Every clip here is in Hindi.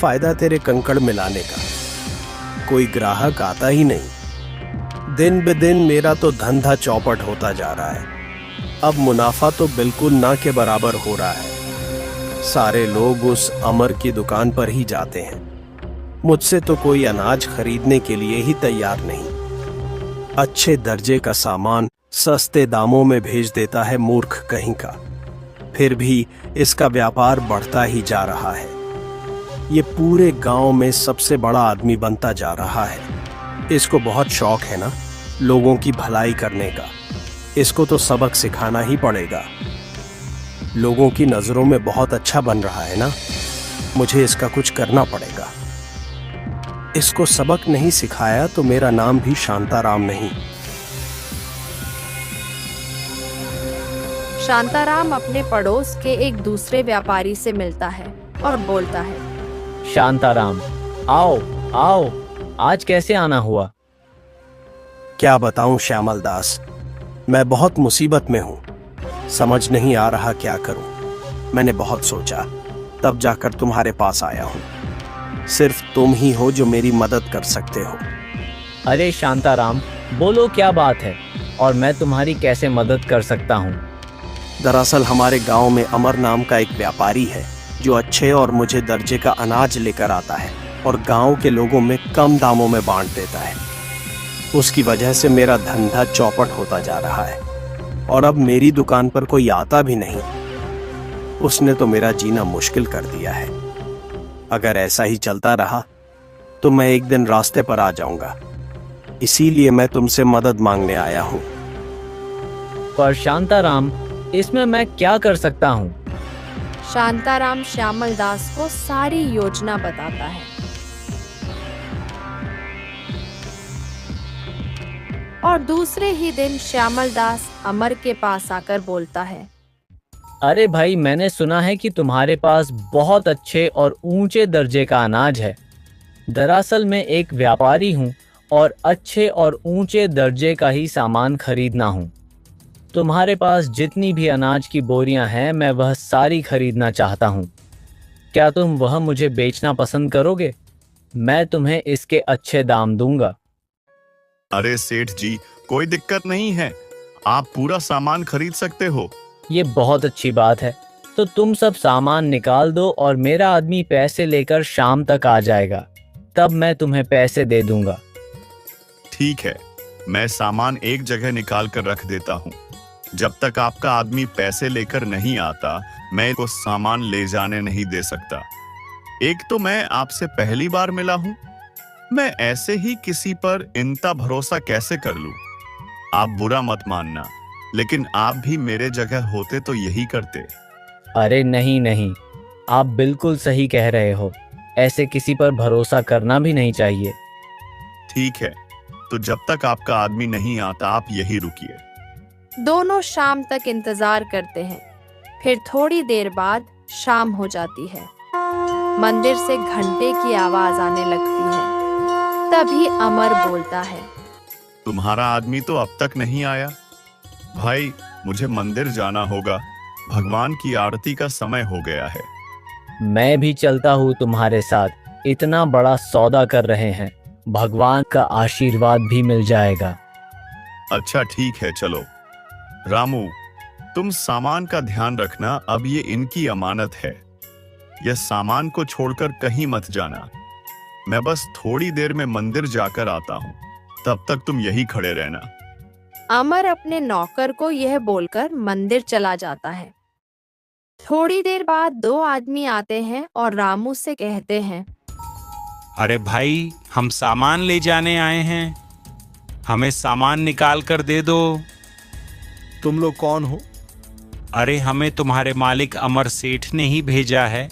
फायदा तेरे कंकड़ मिलाने का? कोई ग्राहक आता ही नहीं। दिन ब दिन मेरा तो धंधा चौपट होता जा रहा है। अब मुनाफा तो बिल्कुल ना के बराबर हो रहा है। सारे लोग उस अमर की दुकान पर ही जाते हैं। मुझसे तो कोई अनाज खरीदने के लिए ही तैयार नहीं। अच्छे दर्जे का सामान सस्ते दामों में भेज देता है मूर्ख कहीं का। फिर भी इसका व्यापार बढ़ता ही जा रहा है। ये पूरे गांव में सबसे बड़ा आदमी बनता जा रहा है। इसको बहुत शौक है ना लोगों की भलाई करने का। इसको तो सबक सिखाना ही पड़ेगा। लोगों की नजरों में बहुत अच्छा बन रहा है ना, मुझे इसका कुछ करना पड़ेगा। इसको सबक नहीं सिखाया तो मेरा नाम भी शांताराम नहीं। शांताराम अपने पड़ोस के एक दूसरे व्यापारी से मिलता है और बोलता है, शांताराम, आओ आओ, आज कैसे आना हुआ? क्या बताऊं श्यामल दास, मैं बहुत मुसीबत में हूं। समझ नहीं आ रहा क्या करूं। मैंने बहुत सोचा, तब जाकर तुम्हारे पास आया हूं। सिर्फ तुम ही हो जो मेरी मदद कर सकते हो। अरे शांताराम, बोलो क्या बात है और मैं तुम्हारी कैसे मदद कर सकता हूँ? दरअसल हमारे गांव में अमर नाम का एक व्यापारी है जो अच्छे और मुझे दर्जे का अनाज लेकर आता है और गांव के लोगों में कम दामों में बांट देता है। उसकी वजह से मेरा धंधा चौपट होता जा रहा है और अब मेरी दुकान पर कोई आता भी नहीं। उसने तो मेरा जीना मुश्किल कर दिया है। अगर ऐसा ही चलता रहा तो मैं एक दिन रास्ते पर आ जाऊंगा। इसीलिए मैं तुमसे मदद मांगने आया हूं। पर शांताराम, इसमें मैं क्या कर सकता हूँ? शांताराम श्यामल दास को सारी योजना बताता है। और दूसरे ही दिन श्यामल दास अमर के पास आकर बोलता है, अरे भाई, मैंने सुना है कि तुम्हारे पास बहुत अच्छे और ऊंचे दर्जे का अनाज है। दरअसल मैं एक व्यापारी हूँ और अच्छे और ऊंचे दर्जे का ही सामान खरीदना हूँ। तुम्हारे पास जितनी भी अनाज की बोरियां हैं, मैं वह सारी खरीदना चाहता हूँ। क्या तुम वह मुझे बेचना पसंद करोगे? मैं तुम्हें इसके अच्छे दाम दूंगा। अरे सेठ जी, कोई दिक्कत नहीं है, आप पूरा सामान खरीद सकते हो। ये बहुत अच्छी बात है। तो तुम सब सामान निकाल दो और मेरा आदमी पैसे लेकर शाम तक आ जाएगा। तब मैं तुम्हें पैसे दे दूंगा। ठीक है, मैं सामान एक जगह निकाल कर रख देता हूँ। जब तक आपका आदमी पैसे लेकर नहीं आता, मैं को सामान ले जाने नहीं दे सकता। एक तो मैं आपसे पहली बार मिला हूँ, मैं ऐसे ही किसी पर इतना भरोसा कैसे कर लूं? आप बुरा मत मानना, लेकिन आप भी मेरे जगह होते तो यही करते। अरे नहीं नहीं, आप बिल्कुल सही कह रहे हो। ऐसे किसी पर भरोसा करना भी नहीं चाहिए। ठीक है, तो जब तक आपका आदमी नहीं आता, आप यही रुकिए। दोनों शाम तक इंतजार करते हैं। फिर थोड़ी देर बाद शाम हो जाती है। मंदिर से घंटे की आवाज आने लगती है। तभी अमर बोलता है, तुम्हारा आदमी तो अब तक नहीं आया। भाई, मुझे मंदिर जाना होगा। भगवान की आरती का समय हो गया है। मैं भी चलता हूँ तुम्हारे साथ। इतना बड़ा सौदा कर रहे हैं, भगवान का आशीर्वाद भी मिल जाएगा। अच्छा ठीक है, चलो। रामू, तुम सामान का ध्यान रखना। अब ये इनकी अमानत है। यह सामान को छोड़कर कहीं मत जाना। मैं बस थोड़ी देर में मंदिर जाकर आता हूँ, तब तक तुम यही खड़े रहना। अमर अपने नौकर को यह बोलकर मंदिर चला जाता है। थोड़ी देर बाद दो आदमी आते हैं और रामू से कहते हैं, अरे भाई, हम सामान ले जाने आए हैं, हमें सामान निकाल कर दे दो। तुम लोग कौन हो? अरे, हमें तुम्हारे मालिक अमर सेठ ने ही भेजा है।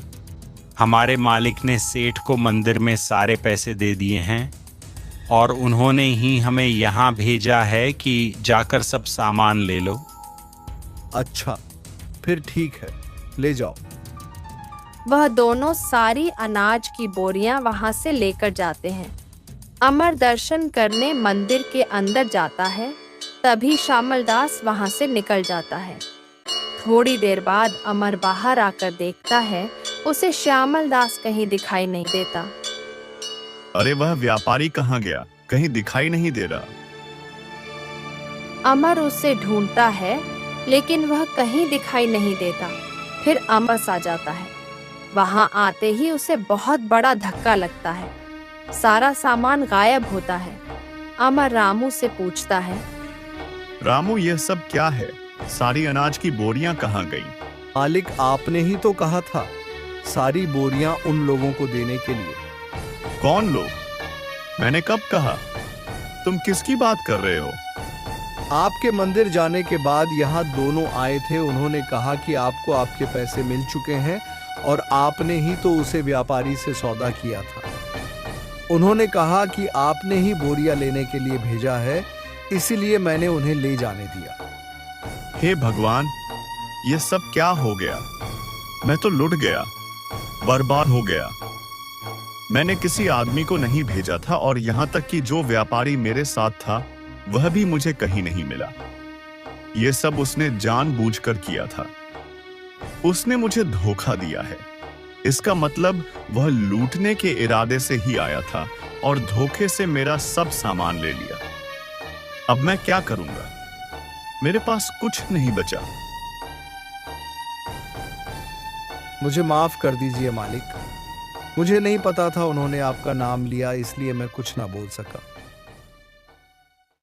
हमारे मालिक ने सेठ को मंदिर में सारे पैसे दे दिए हैं और उन्होंने ही हमें यहाँ भेजा है कि जाकर सब सामान ले लो। अच्छा, फिर ठीक है, ले जाओ। वह दोनों सारी अनाज की बोरियां वहां से लेकर जाते हैं। अमर दर्शन करने मंदिर के अंदर जाता है। तभी श्यामल दास वहां से निकल जाता है। थोड़ी देर बाद अमर बाहर आकर देखता है उसे श्यामल दास कहीं दिखाई नहीं देता। अरे वह व्यापारी कहाँ गया? कहीं दिखाई नहीं दे रहा। अमर उसे ढूंढता है लेकिन वह कहीं दिखाई नहीं देता। फिर अमर आ जाता है। वहां आते ही उसे बहुत बड़ा धक्का लगता है। सारा सामान गायब होता है। अमर रामू से पूछता है, रामू, यह सब क्या है? सारी अनाज की बोरियां कहाँ गई? मालिक, आपने ही तो कहा था सारी बोरियां उन लोगों को देने के लिए। कौन लोग? मैंने कब कहा? तुम किसकी बात कर रहे हो? आपके मंदिर जाने के बाद यहाँ दोनों आए थे। उन्होंने कहा कि आपको आपके पैसे मिल चुके हैं और आपने ही तो उसे व्यापारी से सौदा किया था। उन्होंने कहा कि आपने ही बोरियां लेने के लिए भेजा है, इसीलिए मैंने उन्हें ले जाने दिया। हे भगवान, यह सब क्या हो गया? मैं तो लुट गया, बर्बाद हो गया। मैंने किसी आदमी को नहीं भेजा था और यहाँ तक कि जो व्यापारी मेरे साथ था वह भी मुझे कहीं नहीं मिला। यह सब उसने जानबूझकर किया था। उसने मुझे धोखा दिया है। इसका मतलब वह लूटने के इरादे से ही आया था और धोखे से मेरा सब सामान ले लिया। अब मैं क्या करूंगा? मेरे पास कुछ नहीं बचा। मुझे माफ कर दीजिए मालिक। मुझे नहीं पता था उन्होंने आपका नाम लिया, इसलिए मैं कुछ ना बोल सका।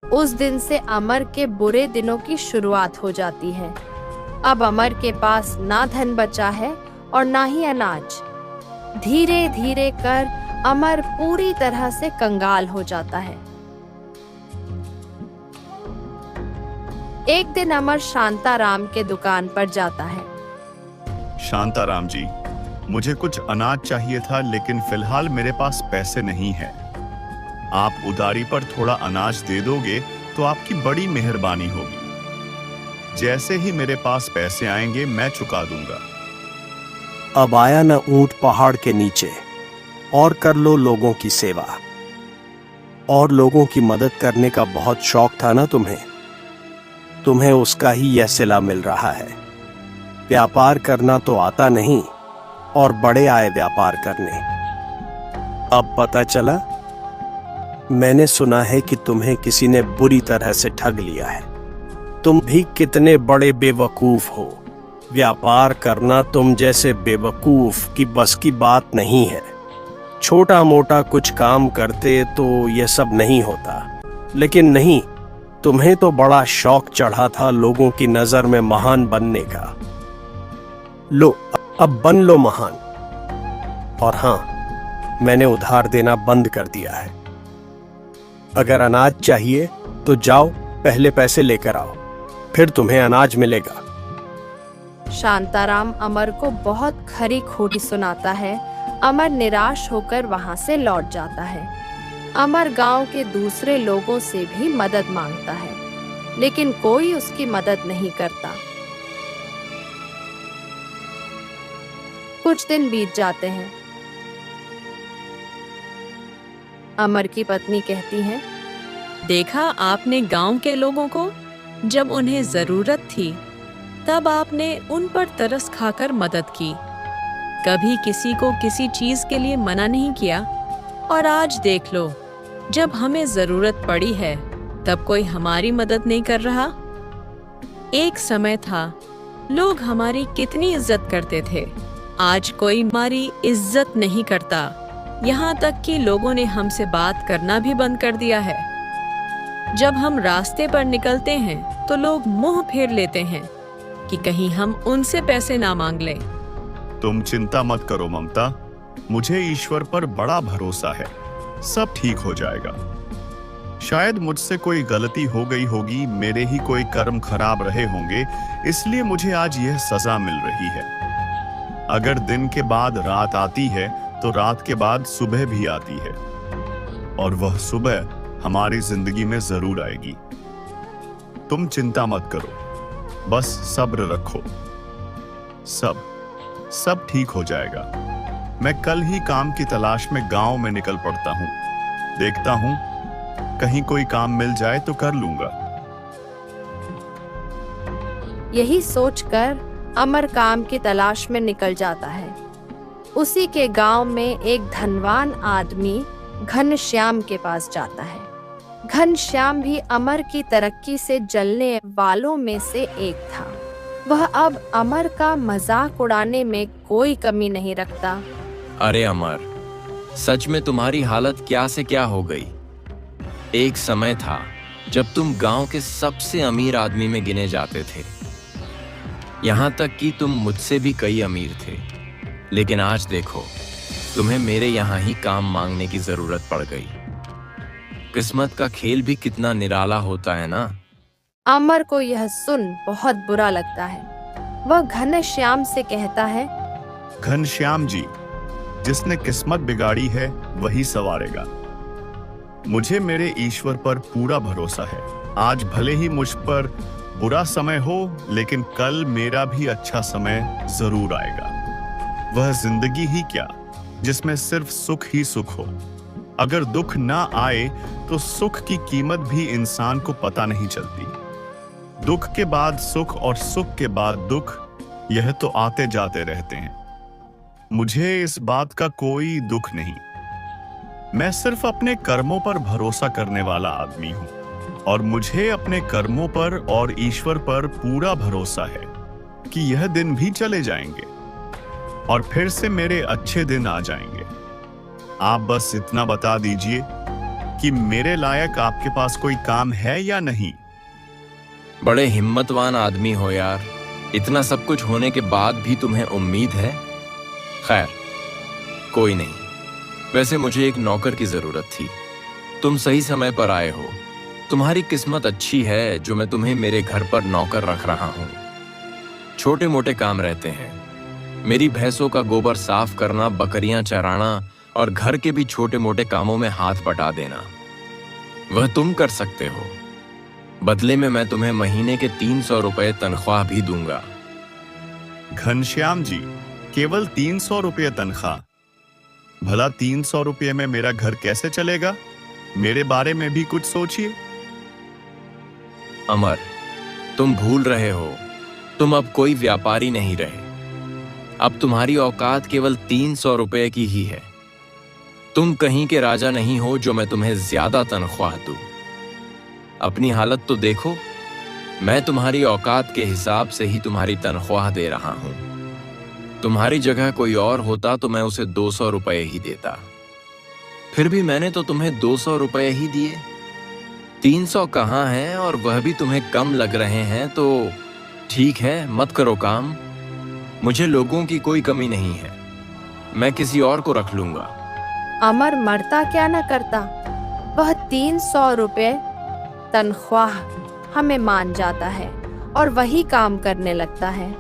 उस दिन से अमर के बुरे दिनों की शुरुआत हो जाती है। अब अमर के पास ना धन बचा है और ना ही अनाज। धीरे धीरे कर अमर पूरी तरह से कंगाल हो जाता है। एक दिन अमर शांताराम के दुकान पर जाता है। शांताराम जी, मुझे कुछ अनाज चाहिए था, लेकिन फिलहाल मेरे पास पैसे नहीं हैं। आप उधारी पर थोड़ा अनाज दे दोगे तो आपकी बड़ी मेहरबानी होगी। जैसे ही मेरे पास पैसे आएंगे मैं चुका दूंगा। अब आया न ऊंट पहाड़ के नीचे, और कर लो लोगों की सेवा। और लोगों की मदद करने का बहुत शौक था ना तुम्हें उसका ही यह सिला मिल रहा है। व्यापार करना तो आता नहीं और बड़े आए व्यापार करने। अब पता चला, मैंने सुना है कि तुम्हें किसी ने बुरी तरह से ठग लिया है। तुम भी कितने बड़े बेवकूफ हो। व्यापार करना तुम जैसे बेवकूफ की बस की बात नहीं है। छोटा मोटा कुछ काम करते तो यह सब नहीं होता, लेकिन नहीं, तुम्हें तो बड़ा शौक चढ़ा था लोगों की नजर में महान बनने का। लो, अब बन लो महान। और हां, मैंने उधार देना बंद कर दिया है। अगर अनाज चाहिए तो जाओ, पहले पैसे लेकर आओ, फिर तुम्हें अनाज मिलेगा। शांताराम अमर को बहुत खरी खोटी सुनाता है। अमर निराश होकर वहां से लौट जाता है। अमर गांव के दूसरे लोगों से भी मदद मांगता है, लेकिन कोई उसकी मदद नहीं करता। कुछ दिन बीत जाते हैं। अमर की पत्नी कहती है, देखा आपने गांव के लोगों को? जब उन्हें जरूरत थी तब आपने उन पर तरस खाकर मदद की। कभी किसी को किसी चीज के लिए मना नहीं किया। और आज देख लो, जब हमें जरूरत पड़ी है तब कोई हमारी मदद नहीं कर रहा। एक समय था लोग हमारी कितनी इज्जत करते थे। आज कोई हमारी इज्जत नहीं करता। यहाँ तक कि लोगों ने हमसे बात करना भी बंद कर दिया है। जब हम रास्ते पर निकलते हैं तो लोग मुंह फेर लेते हैं कि कहीं हम उनसे पैसे ना मांग लें। तुम चिंता मत करो ममता, मुझे ईश्वर पर बड़ा भरोसा है। सब ठीक हो जाएगा। शायद मुझसे कोई गलती हो गई होगी, मेरे ही कोई कर्म खराब रहे होंगे, इसलिए मुझे आज यह सजा मिल रही है। अगर दिन के बाद रात आती है तो रात के बाद सुबह भी आती है, और वह सुबह हमारी जिंदगी में जरूर आएगी। तुम चिंता मत करो, बस सब्र रखो। सब ठीक हो जाएगा। मैं कल ही काम की तलाश में गांव में निकल पड़ता हूं। देखता हूं, कहीं कोई काम मिल जाए तो कर लूंगा। यही सोचकर अमर काम की तलाश में निकल जाता है। उसी के गांव में एक धनवान आदमी घनश्याम के पास जाता है। घनश्याम भी अमर की तरक्की से जलने वालों में से एक था। वह अब अमर का मजाक उड़ाने में कोई कमी नहीं रखता। अरे अमर, सच में तुम्हारी हालत क्या से क्या हो गई। एक समय था जब तुम गांव के सबसे अमीर आदमी में गिने जाते थे। यहां तक कि तुम मुझसे भी कई अमीर थे, लेकिन आज देखो, तुम्हें मेरे यहां ही काम मांगने की जरूरत पड़ गई। किस्मत का खेल भी कितना निराला होता है ना। अमर को यह सुन बहुत बुरा लगता है। वह घनश्याम से कहता है, घनश्याम जी, जिसने किस्मत बिगाड़ी है वही संवारेगा। मुझे मेरे ईश्वर पर पूरा भरोसा है। आज भले ही मुझ पर बुरा समय हो, लेकिन कल मेरा भी अच्छा समय जरूर आएगा। वह जिंदगी ही क्या जिसमें सिर्फ सुख ही सुख हो। अगर दुख ना आए तो सुख की कीमत भी इंसान को पता नहीं चलती। दुख के बाद सुख और सुख के बाद दुख, यह तो आते जाते रहते हैं। मुझे इस बात का कोई दुख नहीं। मैं सिर्फ अपने कर्मों पर भरोसा करने वाला आदमी हूं, और मुझे अपने कर्मों पर और ईश्वर पर पूरा भरोसा है कि यह दिन भी चले जाएंगे और फिर से मेरे अच्छे दिन आ जाएंगे। आप बस इतना बता दीजिए कि मेरे लायक आपके पास कोई काम है या नहीं। बड़े हिम्मतवान आदमी हो यार। इतना सब कुछ होने के बाद भी तुम्हें उम्मीद है। खैर, कोई नहीं। वैसे मुझे एक नौकर की जरूरत थी। तुम सही समय पर आए हो। तुम्हारी किस्मत अच्छी है जो मैं तुम्हें मेरे घर पर नौकर रख रहा हूं। छोटे मोटे काम रहते हैं। मेरी भैंसों का गोबर साफ करना, बकरियां चराना और घर के भी छोटे मोटे कामों में हाथ बटा देना, वह तुम कर सकते हो। बदले में मैं तुम्हें महीने के 300 रुपए तनख्वाह भी दूंगा। घनश्याम जी, केवल 300 रुपये तनख्वाह? भला 300 रुपये में मेरा घर कैसे चलेगा? मेरे बारे में भी कुछ सोचिए। अमर, तुम भूल रहे हो, तुम अब कोई व्यापारी नहीं रहे। अब तुम्हारी औकात केवल 300 रुपए की ही है। तुम कहीं के राजा नहीं हो जो मैं तुम्हें ज्यादा तनख्वाह दूं। अपनी हालत तो देखो। मैं तुम्हारी औकात के हिसाब से ही तुम्हारी तनख्वाह दे रहा हूं। तुम्हारी जगह कोई और होता तो मैं उसे 200 रुपए ही देता। फिर भी मैंने तो तुम्हें 200 रुपए ही दिए। 300 कहाँ है, और वह भी तुम्हें कम लग रहे हैं तो ठीक है, मत करो काम। मुझे लोगों की कोई कमी नहीं है। मैं किसी और को रख लूंगा। अमर मरता क्या न करता। वह 300 रुपए तनख्वाह हमें मान जाता है और वही काम करने लगता है।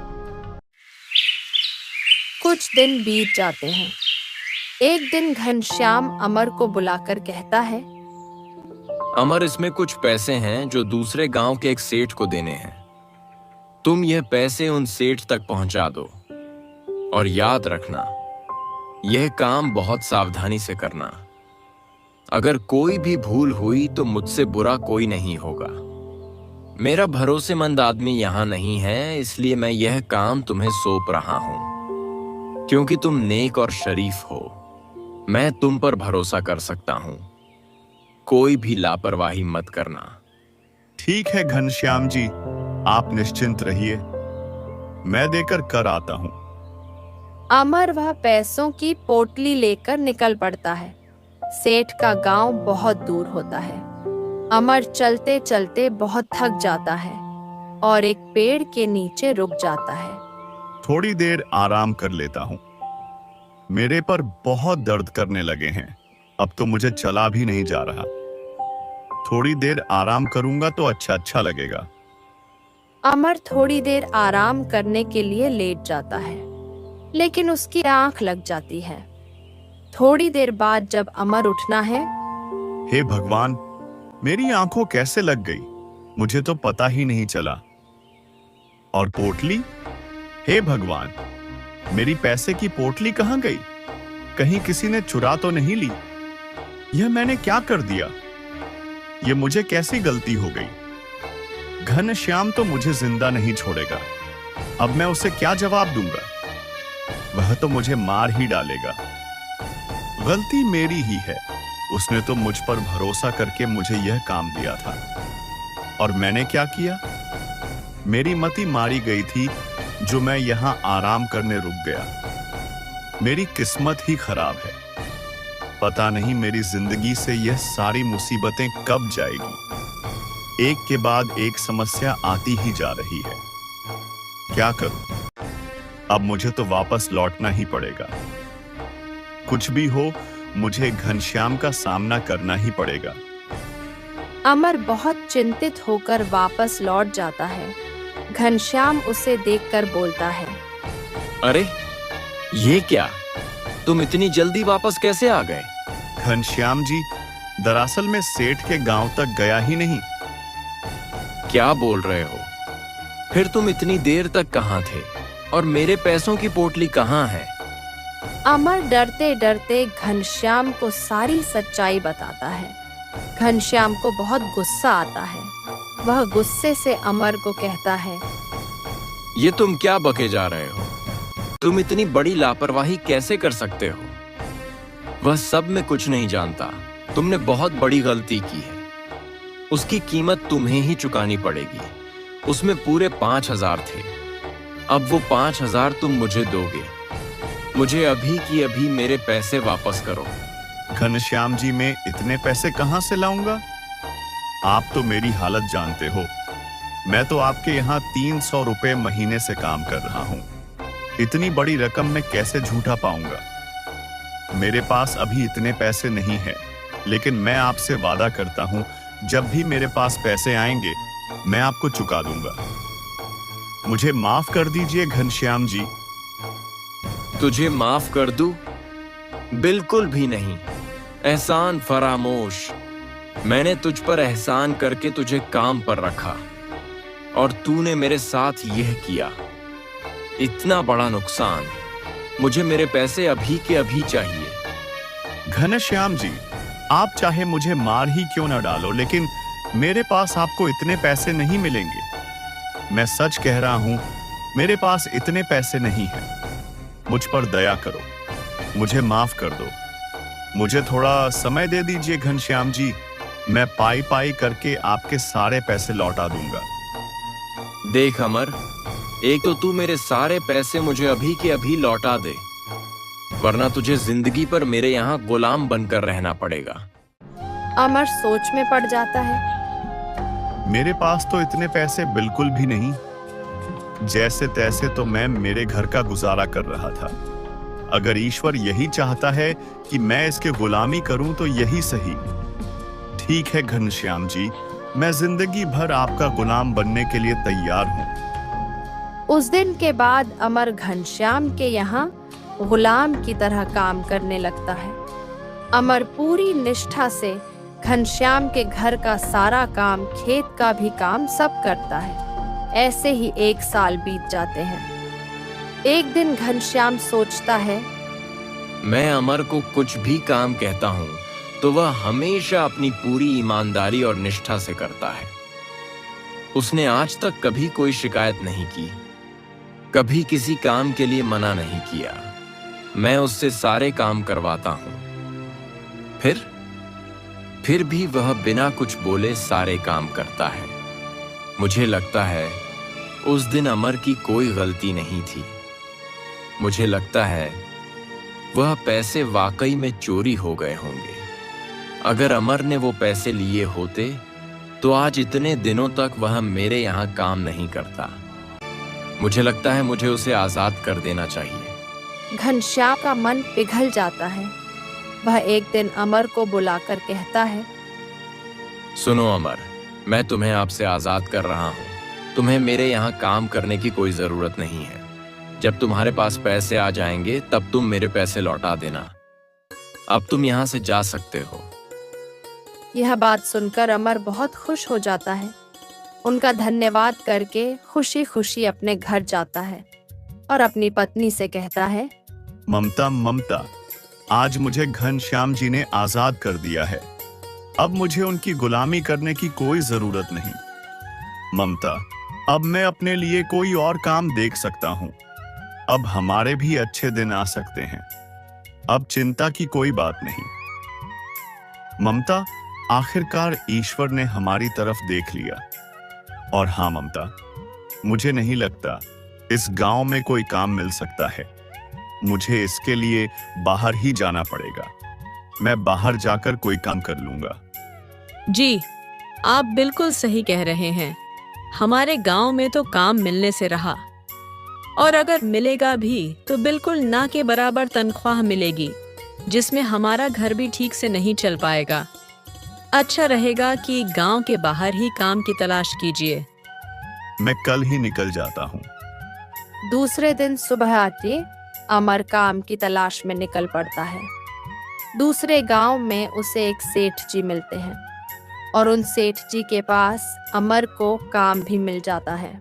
कुछ दिन बीत जाते हैं। एक दिन घनश्याम अमर को बुलाकर कहता है, अमर, इसमें कुछ पैसे हैं जो दूसरे गांव के एक सेठ को देने हैं। तुम यह पैसे उन सेठ तक पहुंचा दो, और याद रखना, यह काम बहुत सावधानी से करना। अगर कोई भी भूल हुई तो मुझसे बुरा कोई नहीं होगा। मेरा भरोसेमंद आदमी यहां नहीं है, इसलिए मैं यह काम तुम्हें सौंप रहा हूं। क्योंकि तुम नेक और शरीफ हो, मैं तुम पर भरोसा कर सकता हूं। कोई भी लापरवाही मत करना। ठीक है घनश्याम जी, आप निश्चिंत रहिए, मैं देकर कर आता हूं। अमर वह पैसों की पोटली लेकर निकल पड़ता है। सेठ का गांव बहुत दूर होता है। अमर चलते चलते बहुत थक जाता है और एक पेड़ के नीचे रुक जाता है। थोड़ी देर आराम कर लेता हूं। मेरे पर बहुत दर्द करने लगे हैं। अब तो मुझे चला भी नहीं जा रहा। थोड़ी देर आराम करूंगा तो अच्छा लगेगा। अमर थोड़ी देर आराम करने के लिए लेट जाता है, लेकिन उसकी आंख लग जाती है। थोड़ी देर बाद जब अमर उठना है, हे भगवान, मेरी आंखों कैसे लग गई, मुझे तो पता ही नहीं चला। और पोटली, हे भगवान, मेरी पैसे की पोटली कहां गई? कहीं किसी ने चुरा तो नहीं ली? यह मैंने क्या कर दिया? यह मुझे कैसी गलती हो गई? घनश्याम तो मुझे जिंदा नहीं छोड़ेगा। अब मैं उसे क्या जवाब दूंगा? वह तो मुझे मार ही डालेगा। गलती मेरी ही है, उसने तो मुझ पर भरोसा करके मुझे यह काम दिया था। और मैंने क्या किया? मेरी मति मारी गई थी जो मैं यहां आराम करने रुक गया। मेरी किस्मत ही खराब है। पता नहीं मेरी जिंदगी से यह सारी मुसीबतें कब जाएगी। एक के बाद एक समस्या आती ही जा रही है। क्या करूं? अब मुझे तो वापस लौटना ही पड़ेगा। कुछ भी हो, मुझे घनश्याम का सामना करना ही पड़ेगा। अमर बहुत चिंतित होकर वापस लौट जाता है। घनश्याम उसे देखकर बोलता है, अरे ये क्या, तुम इतनी जल्दी वापस कैसे आ गए? घनश्याम जी, दरअसल मैं सेठ के गांव तक गया ही नहीं। क्या बोल रहे हो? फिर तुम इतनी देर तक कहाँ थे? और मेरे पैसों की पोटली कहाँ है? अमर डरते डरते घनश्याम को सारी सच्चाई बताता है। घनश्याम को बहुत गुस्सा आता है। वह गुस्से से अमर को कहता है, ये तुम क्या बके जा रहे हो? तुम इतनी बड़ी लापरवाही कैसे कर सकते हो? वह सब में कुछ नहीं जानता। तुमने बहुत बड़ी गलती की है। उसकी कीमत तुम्हें ही चुकानी पड़ेगी। उसमें पूरे 5,000 थे। अब वो 5,000 तुम मुझे दोगे। मुझे अभी की अभी मेरे पैसे वापस करो। घनश्याम जी, मैं इतने पैसे कहां से लाऊंगा? आप तो मेरी हालत जानते हो। मैं तो आपके यहाँ 300 रुपए महीने से काम कर रहा हूँ। इतनी बड़ी रकम मैं कैसे झूठा पाऊंगा? मेरे पास अभी इतने पैसे नहीं है, लेकिन मैं आपसे वादा करता हूँ, जब भी मेरे पास पैसे आएंगे मैं आपको चुका दूंगा। मुझे माफ कर दीजिए घनश्याम जी। तुझे माफ कर दूं? बिल्कुल भी नहीं। एहसान फरामोश। मैंने तुझ पर एहसान करके तुझे काम पर रखा और तूने मेरे साथ यह किया। इतना बड़ा नुकसान। मुझे मेरे पैसे अभी के अभी चाहिए। घनश्याम जी, आप चाहे मुझे मार ही क्यों ना डालो, लेकिन मेरे पास आपको इतने पैसे नहीं मिलेंगे। मैं सच कह रहा हूं, मेरे पास इतने पैसे नहीं हैं। मुझ पर दया करो, मुझे माफ कर दो। मुझे थोड़ा समय दे दीजिए घनश्याम जी। मैं पाई पाई करके आपके सारे पैसे लौटा दूंगा। देख अमर, एक तो तू मेरे सारे पैसे मुझे अभी के अभी लौटा दे, वरना तुझे जिंदगी पर मेरे यहाँ गुलाम बनकर रहना पड़ेगा। अमर सोच में पड़ जाता है। मेरे पास तो इतने पैसे बिल्कुल भी नहीं। जैसे तैसे तो मैं मेरे घर का गुजारा कर रहा था। अगर ईश्वर यही चाहता है कि मैं इसके गुलामी करूं तो यही सही। ठीक है घनश्याम जी, मैं जिंदगी भर आपका गुलाम बनने के लिए तैयार हूं। उस दिन के बाद अमर घनश्याम के यहाँ गुलाम की तरह काम करने लगता है। अमर पूरी निष्ठा से घनश्याम के घर का सारा काम, खेत का भी काम सब करता है। ऐसे ही 1 साल बीत जाते हैं। एक दिन घनश्याम सोचता है, मैं अमर को कुछ भी काम कहता हूँ तो वह हमेशा अपनी पूरी ईमानदारी और निष्ठा से करता है। उसने आज तक कभी कोई शिकायत नहीं की, कभी किसी काम के लिए मना नहीं किया। मैं उससे सारे काम करवाता हूँ, फिर भी वह बिना कुछ बोले सारे काम करता है। मुझे लगता है उस दिन अमर की कोई गलती नहीं थी। मुझे लगता है वह पैसे वाकई में चोरी हो गए होंगे। अगर अमर ने वो पैसे लिए होते तो आज इतने दिनों तक वह मेरे यहाँ काम नहीं करता। मुझे लगता है मुझे उसे आजाद कर देना चाहिए। घनश्याम का मन पिघल जाता है। वह एक दिन अमर को बुलाकर कहता है, सुनो अमर, मैं तुम्हें आपसे आजाद कर रहा हूँ। तुम्हें मेरे यहाँ काम करने की कोई जरूरत नहीं है। जब तुम्हारे पास पैसे आ जाएंगे तब तुम मेरे पैसे लौटा देना। अब तुम यहाँ से जा सकते हो। यह बात सुनकर अमर बहुत खुश हो जाता है। उनका धन्यवाद करके खुशी खुशी अपने घर जाता है और अपनी पत्नी से कहता है, ममता, आज मुझे घनश्याम जी ने आजाद कर दिया है। अब मुझे उनकी गुलामी करने की कोई जरूरत नहीं। ममता, अब मैं अपने लिए कोई और काम देख सकता हूँ। अब हमारे भी अच्छे दिन आ सकते हैं। अब चिंता की कोई बात नहीं। ममता, आखिरकार ईश्वर ने हमारी तरफ देख लिया। और हाँ ममता, मुझे नहीं लगता इस गांव में कोई काम मिल सकता है। मुझे इसके लिए बाहर ही जाना पड़ेगा। मैं बाहर जाकर कोई काम कर लूंगा। जी, आप बिल्कुल सही कह रहे हैं। हमारे गांव में तो काम मिलने से रहा, और अगर मिलेगा भी तो बिल्कुल ना के बराबर तनख्वाह मिलेगी, जिसमें हमारा घर भी ठीक से नहीं चल पाएगा। अच्छा रहेगा कि गांव के बाहर ही काम की तलाश कीजिए। मैं कल ही निकल जाता हूँ। दूसरे दिन सुबह आते अमर काम की तलाश में निकल पड़ता है। दूसरे गांव में उसे एक सेठ जी मिलते हैं और उन सेठ जी के पास अमर को काम भी मिल जाता है।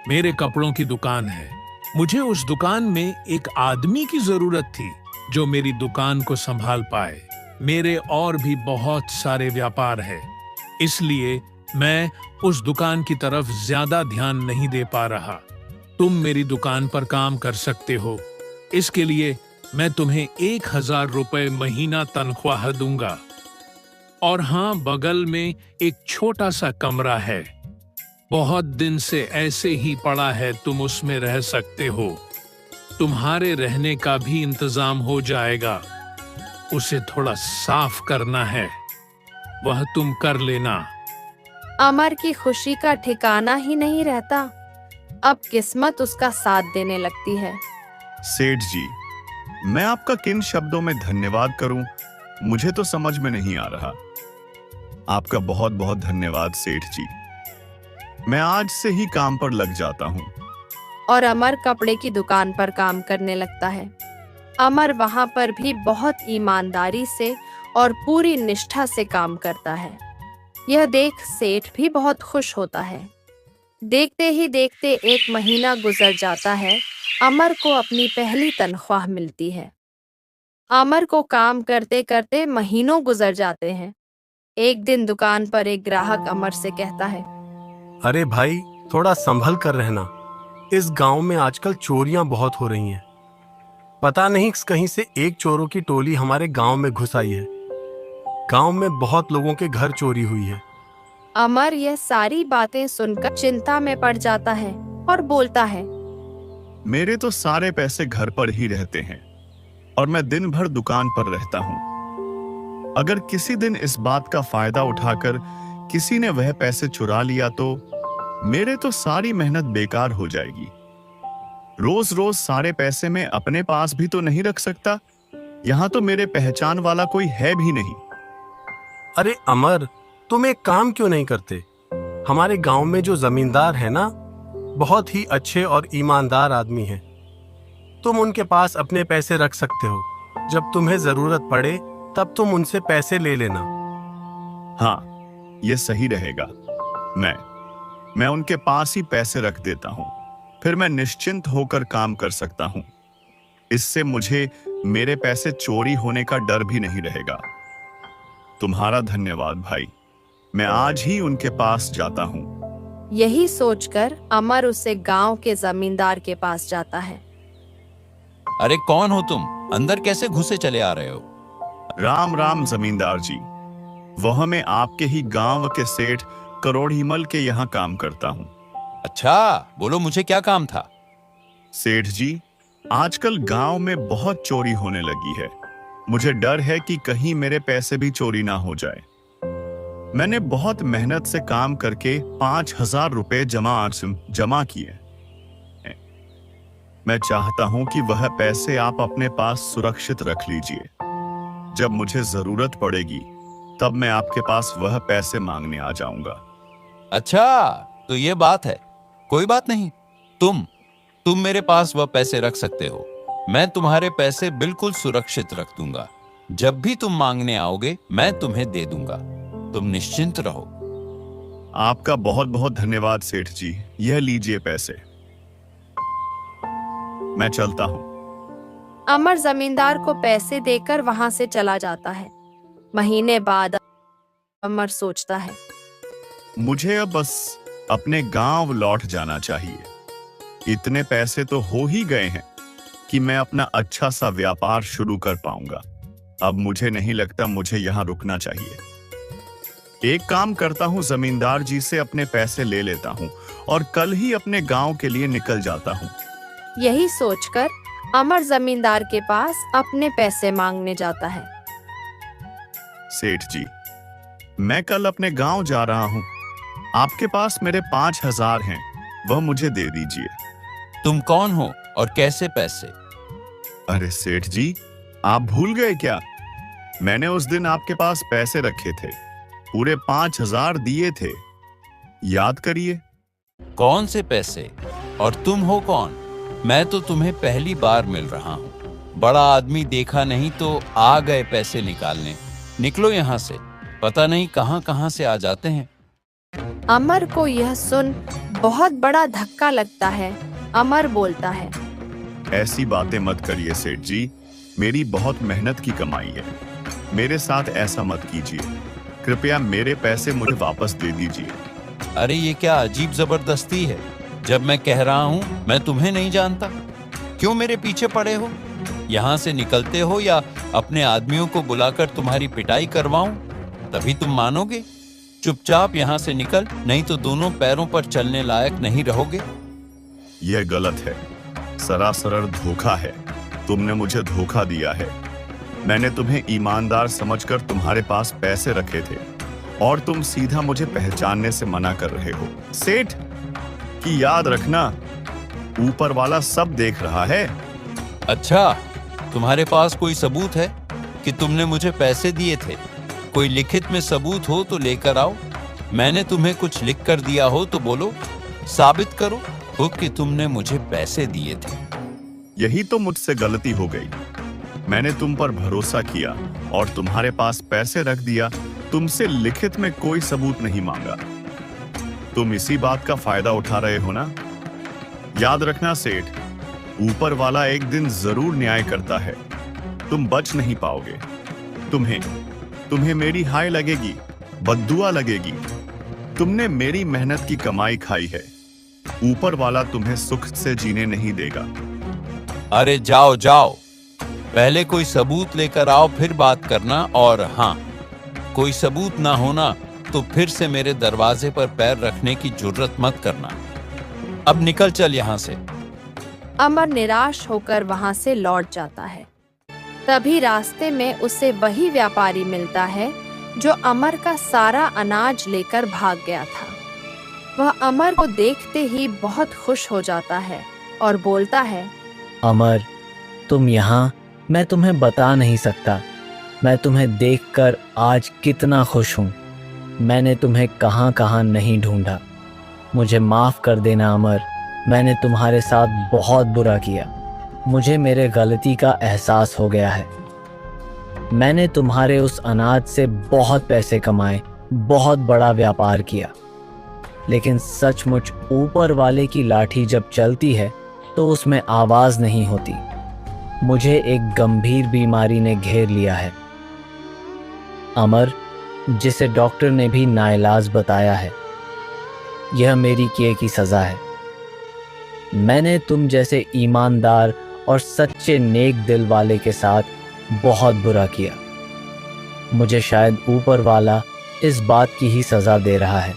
मेरे कपड़ों की दुकान है। मुझे उस दुकान में एक आदमी की जरूरत थी जो मेरी दुकान को संभाल पाए। मेरे और भी बहुत सारे व्यापार है, इसलिए मैं उस दुकान की तरफ ज्यादा ध्यान नहीं दे पा रहा। तुम मेरी दुकान पर काम कर सकते हो। इसके लिए मैं तुम्हें 1,000 रुपए महीना तनख्वाह दूंगा। और हाँ, बगल में एक छोटा सा कमरा है, बहुत दिन से ऐसे ही पड़ा है, तुम उसमें रह सकते हो। तुम्हारे रहने का भी इंतजाम हो जाएगा। उसे थोड़ा साफ करना है, वह तुम कर लेना। अमर की खुशी का ठिकाना ही नहीं रहता। अब किस्मत उसका साथ देने लगती है। सेठ जी, मैं आपका किन शब्दों में धन्यवाद करूं, मुझे तो समझ में नहीं आ रहा। आपका बहुत बहुत धन्यवाद सेठ जी। मैं आज से ही काम पर लग जाता हूँ। और अमर कपड़े की दुकान पर काम करने लगता है। अमर वहां पर भी बहुत ईमानदारी से और पूरी निष्ठा से काम करता है। यह देख सेठ भी बहुत खुश होता है। देखते ही देखते 1 महीना गुजर जाता है। अमर को अपनी पहली तनख्वाह मिलती है। अमर को काम करते करते महीनों गुजर जाते हैं। एक दिन दुकान पर एक ग्राहक अमर से कहता है, अरे भाई, थोड़ा संभल कर रहना। इस गांव में आजकल चोरियां बहुत हो रही हैं। पता नहीं कहीं से एक चोरों की टोली हमारे गांव में घुस आई है। गांव में बहुत लोगों के घर चोरी हुई है। अमर यह सारी बातें सुनकर चिंता में पड़ जाता है और बोलता है, मेरे तो सारे पैसे घर पर ही रहते हैं और मैं दिन भर दुकान पर रहता हूँ। अगर किसी दिन इस बात का फायदा उठाकर किसी ने वह पैसे चुरा लिया तो मेरे तो सारी मेहनत बेकार हो जाएगी। रोज रोज सारे पैसे मैं अपने पास भी तो नहीं रख सकता। यहाँ तो मेरे पहचान वाला कोई है भी नहीं। अरे अमर, तुम एक काम क्यों नहीं करते? हमारे गांव में जो जमींदार है ना, बहुत ही अच्छे और ईमानदार आदमी हैं। तुम उनके पास अपने पैसे रख सकते हो। जब तुम्हें जरूरत पड़े तब तुम उनसे पैसे ले लेना। हाँ, यह सही रहेगा। मैं उनके पास ही पैसे रख देता हूँ, फिर मैं निश्चिंत होकर काम कर सकता हूँ। इससे मुझे मेरे पैसे चोरी होने का डर भी नहीं रहेगा। तुम्हारा धन्यवाद भाई। मैं आज ही उनके पास जाता हूँ। यही सोचकर अमर उसे गांव के जमींदार के पास जाता है। अरे कौन हो तुम? अंदर कैसे घुसे चले आ रहे हो? राम राम जमींदार जी। वह मैं आपके ही गांव के सेठ करोड़ीमल के यहाँ काम करता हूँ। अच्छा, बोलो मुझे क्या काम था? सेठ जी, आजकल गांव में बहुत चोरी होने लगी है। मुझे डर है कि कहीं मेरे पैसे भी चोरी ना हो जाए। मैंने बहुत मेहनत से काम करके 5,000 रुपए जमा किए। मैं चाहता हूं कि वह पैसे आप अपने पास सुरक्षित रख लीजिए। जब मुझे जरूरत पड़ेगी तब मैं आपके पास वह पैसे मांगने आ जाऊंगा। अच्छा, तो ये बात है। कोई बात नहीं, तुम मेरे पास वह पैसे रख सकते हो। मैं तुम्हारे पैसे बिल्कुल सुरक्षित रख दूंगा। जब भी तुम मांगने आओगे मैं तुम्हें दे दूंगा। तुम निश्चिंत रहो। आपका बहुत बहुत धन्यवाद सेठ जी। यह लीजिए पैसे। मैं चलता हूं। अमर जमींदार को पैसे देकर वहां से चला जाता है। महीने बाद अमर सोचता है, मुझे अब बस अपने गांव लौट जाना चाहिए। इतने पैसे तो हो ही गए हैं कि मैं अपना अच्छा सा व्यापार शुरू कर पाऊंगा। अब मुझे नहीं लगता मुझे यहाँ रुकना चाहिए। एक काम करता हूँ, जमींदार जी से अपने पैसे ले लेता हूँ और कल ही अपने गांव के लिए निकल जाता हूँ। यही सोचकर अमर जमींदार के पास अपने पैसे मांगने जाता है। सेठ जी, मैं कल अपने गांव जा रहा हूँ। आपके पास मेरे 5,000 हैं, वह मुझे दे दीजिए। तुम कौन हो और कैसे पैसे? अरे सेठ जी, आप भूल गए क्या? मैंने उस दिन आपके पास पैसे रखे थे, पूरे 5,000 दिए थे, याद करिए। कौन से पैसे? और तुम हो कौन? मैं तो तुम्हें पहली बार मिल रहा हूँ। बड़ा आदमी देखा नहीं तो आ गए पैसे निकालने। निकलो यहाँ से, पता नहीं कहाँ कहाँ से आ जाते हैं। अमर को यह सुन बहुत बड़ा धक्का लगता है। अमर बोलता है, ऐसी बातें मत करिए सेठ जी, मेरी बहुत मेहनत की कमाई है। मेरे साथ ऐसा मत कीजिए, कृपया मेरे पैसे मुझे वापस दे दीजिए। अरे ये क्या अजीब जबरदस्ती है? जब मैं कह रहा हूँ मैं तुम्हें नहीं जानता, क्यों मेरे पीछे पड़े हो? यहाँ से निकलते हो या अपने आदमियों को बुलाकर तुम्हारी पिटाई करवाऊं? तभी तुम मानोगे। चुपचाप यहाँ से निकल, नहीं तो दोनों पैरों पर चलने लायक नहीं रहोगे। यह गलत है, सरासर धोखा है। तुमने मुझे धोखा दिया है। मैंने तुम्हें ईमानदार समझकर तुम्हारे पास पैसे रखे थे और तुम सीधा मुझे पहचानने से मना कर रहे हो। सेठ की याद रखना, ऊपर वाला सब देख रहा है। अच्छा, तुम्हारे पास कोई सबूत है कि तुमने मुझे पैसे दिए थे? कोई लिखित में सबूत हो तो लेकर आओ। मैंने तुम्हें कुछ लिख कर दिया हो तो बोलो, साबित करो खुद कि तुमने मुझे पैसे दिए थे। यही तो मुझसे गलती हो गई। मैंने तुम पर भरोसा किया और तुम्हारे पास पैसे रख दिया। तुमसे लिखित में कोई सबूत नहीं मांगा। तुम इसी बात का फायदा उठा रहे हो ना? याद रखना सेठ, ऊपर वाला एक दिन जरूर न्याय करता है। तुम बच नहीं पाओगे। तुम्हें मेरी हाय लगेगी, बद्दुआ लगेगी। तुमने मेरी मेहनत की कमाई खाई है। ऊपर वाला तुम्हें सुख से जीने नहीं देगा। अरे जाओ जाओ, पहले कोई सबूत लेकर आओ फिर बात करना। और हाँ, कोई सबूत ना होना तो फिर से मेरे दरवाजे पर पैर रखने की जुर्रत मत करना। अब निकल चल यहाँ से। अमर निराश होकर वहां से लौट जाता है। तभी रास्ते में उसे वही व्यापारी मिलता है जो अमर का सारा अनाज लेकर भाग गया था। वह अमर को देखते ही बहुत खुश हो जाता है और बोलता है, अमर, तुम यहाँ, मैं तुम्हें बता नहीं सकता। मैं तुम्हें देखकर आज कितना खुश हूँ। मैंने तुम्हें कहाँ कहाँ नहीं ढूंढा। मुझे माफ़ कर देना अमर, मैंने तुम्हारे साथ बहुत बुरा किया। मुझे मेरे गलती का एहसास हो गया है। मैंने तुम्हारे उस अनाज से बहुत पैसे कमाए, बहुत बड़ा व्यापार किया। लेकिन सचमुच ऊपर वाले की लाठी जब चलती है तो उसमें आवाज़ नहीं होती। मुझे एक गंभीर बीमारी ने घेर लिया है अमर, जिसे डॉक्टर ने भी नाइलाज बताया है। यह मेरी किए की सज़ा है। मैंने तुम जैसे ईमानदार और सच्चे नेक दिल वाले के साथ बहुत बुरा किया। मुझे शायद ऊपर वाला इस बात की ही सज़ा दे रहा है।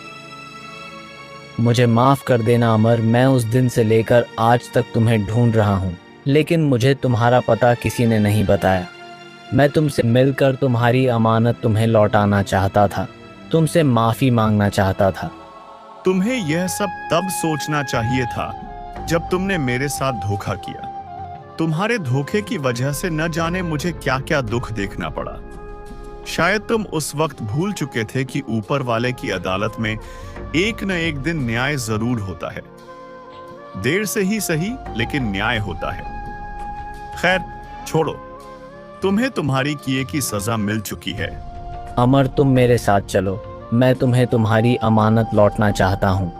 मुझे माफ़ कर देना अमर, मैं उस दिन से लेकर आज तक तुम्हें ढूंढ रहा हूँ, लेकिन मुझे तुम्हारा पता किसी ने नहीं बताया। मैं तुमसे मिलकर तुम्हारी अमानत तुम्हें लौटाना चाहता था, तुमसे माफ़ी मांगना चाहता था। तुम्हें यह सब तब सोचना चाहिए था जब तुमने मेरे साथ धोखा किया। तुम्हारे धोखे की वजह से न जाने मुझे क्या क्या दुख देखना पड़ा। शायद तुम उस वक्त भूल चुके थे कि ऊपर वाले की अदालत में एक न एक दिन न्याय जरूर होता है। देर से ही सही, लेकिन न्याय होता है। खैर छोड़ो, तुम्हें तुम्हारी किए की सजा मिल चुकी है। अमर, तुम मेरे साथ चलो, मैं तुम्हें तुम्हारी अमानत लौटना चाहता हूँ।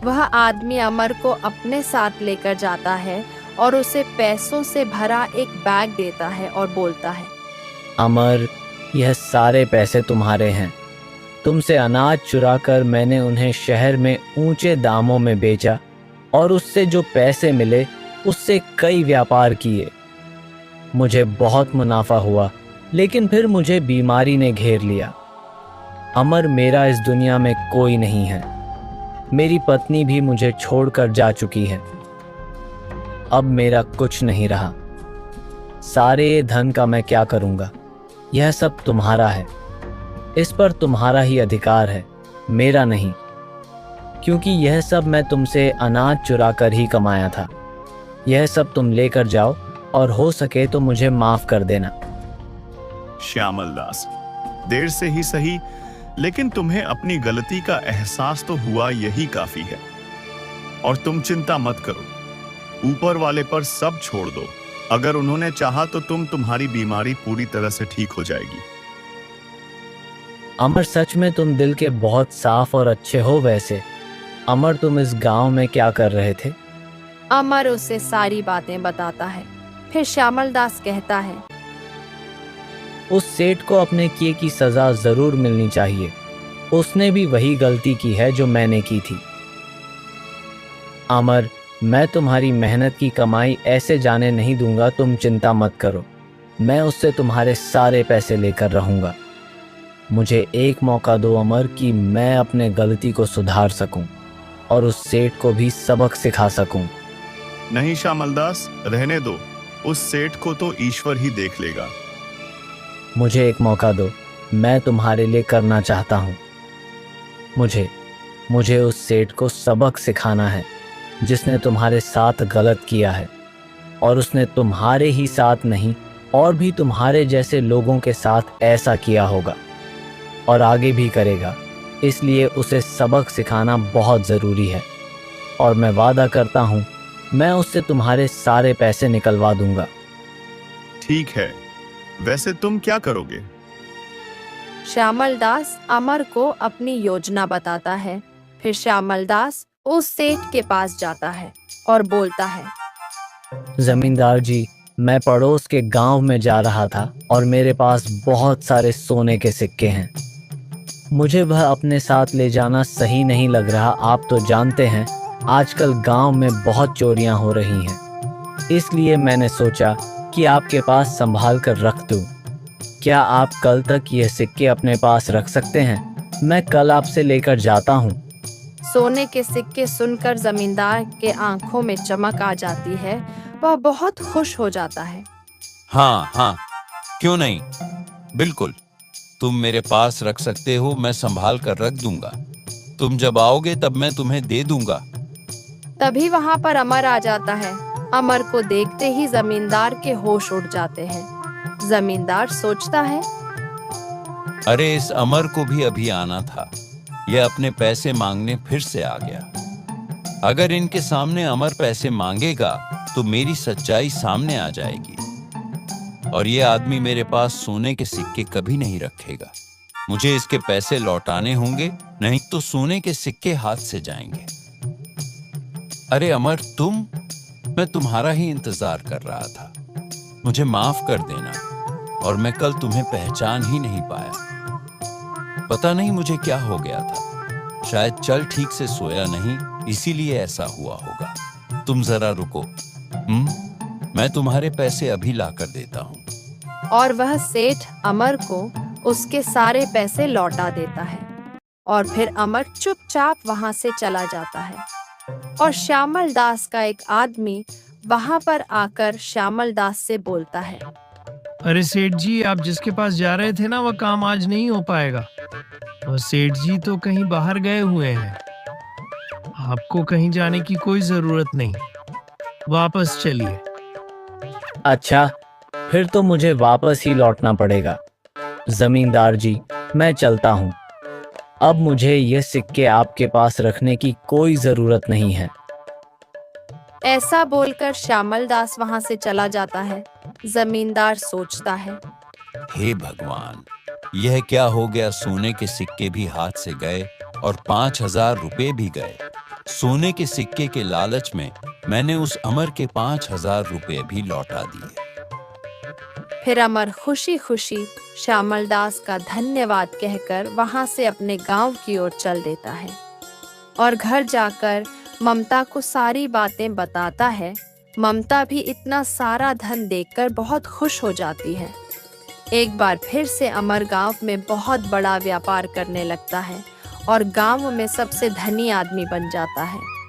वह आदमी अमर को अपने साथ लेकर जाता है और उसे पैसों से भरा एक बैग देता है और बोलता है, अमर, यह सारे पैसे तुम्हारे हैं। तुमसे अनाज चुराकर मैंने उन्हें शहर में ऊंचे दामों में बेचा और उससे जो पैसे मिले उससे कई व्यापार किए। मुझे बहुत मुनाफा हुआ, लेकिन फिर मुझे बीमारी ने घेर लिया। अमर, मेरा इस दुनिया में कोई नहीं है। मेरी पत्नी भी मुझे छोड़कर जा चुकी है। अब मेरा कुछ नहीं रहा। सारे धन का मैं क्या करूंगा? यह सब तुम्हारा है। इस पर तुम्हारा ही अधिकार है, मेरा नहीं, क्योंकि यह सब मैं तुमसे अनाज चुरा कर ही कमाया था। यह सब तुम लेकर जाओ और हो सके तो मुझे माफ कर देना। श्यामल दास, देर से ही सही, लेकिन तुम्हें अपनी गलती का एहसास तो हुआ, यही काफी है। और तुम चिंता मत करो, ऊपर वाले पर सब छोड़ दो। अगर उन्होंने चाहा तो तुम्हारी बीमारी पूरी तरह से ठीक हो जाएगी। अमर, सच में तुम दिल के बहुत साफ और अच्छे हो। वैसे अमर, तुम इस गांव में क्या कर रहे थे? अमर उसे सारी बातें बताता है। फिर श्यामल दास कहता है, उस सेठ को अपने किए की सजा जरूर मिलनी चाहिए। उसने भी वही गलती की है जो मैंने की थी। अमर, मैं तुम्हारी मेहनत की कमाई ऐसे जाने नहीं दूंगा। तुम चिंता मत करो, मैं उससे तुम्हारे सारे पैसे लेकर रहूंगा। मुझे एक मौका दो अमर, कि मैं अपने गलती को सुधार सकूं और उस सेठ को भी सबक सिखा सकूं। नहीं श्यामल दास, रहने दो। उस सेठ को तो ईश्वर ही देख लेगा। मुझे एक मौका दो, मैं तुम्हारे लिए करना चाहता हूँ। मुझे उस सेठ को सबक सिखाना है जिसने तुम्हारे साथ गलत किया है, और उसने तुम्हारे ही साथ नहीं और भी तुम्हारे जैसे लोगों के साथ ऐसा किया होगा और आगे भी करेगा। इसलिए उसे सबक सिखाना बहुत ज़रूरी है, और मैं वादा करता हूँ मैं उससे तुम्हारे सारे पैसे निकलवा दूंगा। ठीक है, वैसे तुम क्या करोगे? श्यामल दास अमर को अपनी योजना बताता है। फिर श्यामल दास उस सेठ के पास जाता है और बोलता है, जमींदार जी, मैं पड़ोस के गांव में जा रहा था और मेरे पास बहुत सारे सोने के सिक्के हैं। मुझे वह अपने साथ ले जाना सही नहीं लग रहा। आप तो जानते हैं आजकल गांव में बहुत चोरियां हो रही हैं। इसलिए मैंने सोचा कि आपके पास संभाल कर रख दूं। क्या आप कल तक ये सिक्के अपने पास रख सकते हैं? मैं कल आपसे लेकर जाता हूँ। सोने के सिक्के सुनकर जमींदार के आंखों में चमक आ जाती है। वह बहुत खुश हो जाता है। हाँ हाँ, क्यों नहीं, बिल्कुल, तुम मेरे पास रख सकते हो। मैं संभाल कर रख दूंगा। तुम जब आओगे तब मैं तुम्हें दे दूंगा। तभी वहां पर अमर आ जाता है। अमर को देखते ही जमींदार के होश उड़ जाते हैं। जमींदार सोचता है, अरे इस अमर को भी अभी आना था। यह अपने पैसे मांगने फिर से आ गया। अगर इनके सामने अमर पैसे मांगेगा तो मेरी सच्चाई सामने आ जाएगी, और यह आदमी मेरे पास सोने के सिक्के कभी नहीं रखेगा। मुझे इसके पैसे लौटाने होंगे, नहीं तो सोने के सिक्के हाथ से जाएंगे। अरे अमर, मैं तुम्हारा ही इंतजार कर रहा था। मुझे माफ कर देना, और मैं कल तुम्हें पहचान ही नहीं पाया। पता नहीं मुझे क्या हो गया था। शायद चल ठीक से सोया नहीं, इसीलिए ऐसा हुआ होगा। तुम जरा रुको, मैं तुम्हारे पैसे अभी ला कर देता हूँ। और वह सेठ अमर को उसके सारे पैसे लौटा देता है। और फिर अमर चुपचाप वहां से चला जाता है। और श्यामल दास का एक आदमी वहां पर आकर श्यामल दास से बोलता है, अरे सेठ जी, आप जिसके पास जा रहे थे ना, वह काम आज नहीं हो पाएगा। और सेठ जी तो कहीं बाहर गए हुए हैं। आपको कहीं जाने की कोई जरूरत नहीं, वापस चलिए। अच्छा, फिर तो मुझे वापस ही लौटना पड़ेगा। जमींदार जी, मैं चलता हूँ। अब मुझे ये सिक्के आपके पास रखने की कोई जरूरत नहीं है। ऐसा बोलकर श्यामल दास वहां से चला जाता है। जमींदार सोचता है, हे भगवान, यह क्या हो गया। सोने के सिक्के भी हाथ से गए और 5,000 रुपए भी गए। सोने के सिक्के के लालच में मैंने उस अमर के 5,000 रुपए भी लौटा दिए। फिर अमर खुशी खुशी श्यामल दास का धन्यवाद कहकर वहां से अपने गांव की ओर चल देता है। और घर जाकर ममता को सारी बातें बताता है। ममता भी इतना सारा धन देखकर बहुत खुश हो जाती है। एक बार फिर से अमर गांव में बहुत बड़ा व्यापार करने लगता है और गांव में सबसे धनी आदमी बन जाता है।